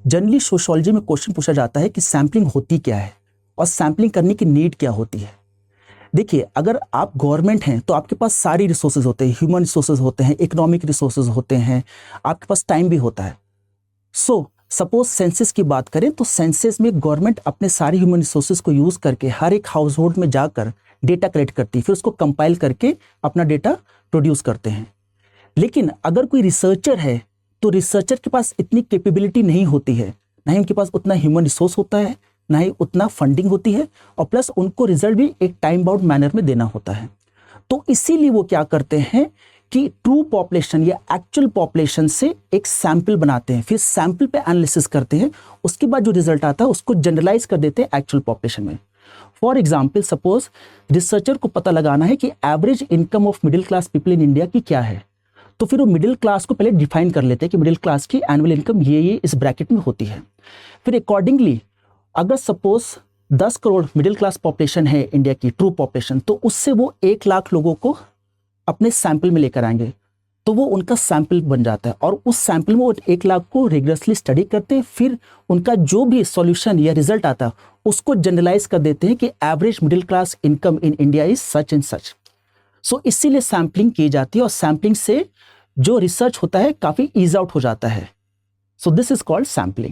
Generally sociology में question पूछा जाता है कि सैम्पलिंग होती क्या है और सैम्पलिंग करने की नीड क्या होती है। देखिए, अगर आप गवर्नमेंट हैं तो आपके पास सारी रिसोर्सेज होते हैं, ह्यूमन रिसोर्सेज होते हैं, इकोनॉमिक रिसोर्सेज होते हैं, आपके पास टाइम भी होता है। सो सपोज सेंसस की बात करें तो सेंसस में गवर्नमेंट अपने सारे ह्यूमन रिसोर्सेज को यूज करके हर एक हाउस होल्ड में जाकर डेटा कलेक्ट करती है, फिर उसको कंपाइल करके अपना डेटा प्रोड्यूस करते हैं। लेकिन अगर कोई रिसर्चर है तो रिसर्चर के पास इतनी कैपेबिलिटी नहीं होती है, ना ही उनके पास उतना ह्यूमन रिसोर्स होता है, ना ही उतना फंडिंग होती है, और प्लस उनको रिजल्ट भी एक टाइम बाउंड मैनर में देना होता है। तो इसीलिए वो क्या करते हैं कि ट्रू पॉपुलेशन या एक्चुअल पॉपुलेशन से एक सैंपल बनाते हैं, फिर सैंपल पे एनालिसिस करते हैं, उसके बाद जो रिजल्ट आता है उसको जनरलाइज कर देते हैं एक्चुअल पॉपुलेशन में। फॉर एग्जाम्पल, सपोज रिसर्चर को पता लगाना है कि average income of middle class people in India की क्या है, तो फिर वो मिडिल क्लास को पहले डिफाइन कर लेते हैं कि मिडिल क्लास की एनुअल इनकम ये इस ब्रैकेट में होती है। फिर अकॉर्डिंगली अगर suppose 10 crore middle class population है इंडिया की ट्रू पॉपुलेशन, तो उससे वो 1 लाख लोगों को अपने सैंपल में लेकर आएंगे, तो वो उनका सैंपल बन जाता है और उस सैंपल में वो 1 लाख को रिगरसली स्टडी करते हैं, फिर उनका जो भी सॉल्यूशन या रिजल्ट आता है उसको जनरलाइज कर देते हैं कि average middle class income in India is such and such. So इसीलिए सैंपलिंग की जाती है और सैंपलिंग से जो रिसर्च होता है काफी ईज आउट हो जाता है। So this is called sampling.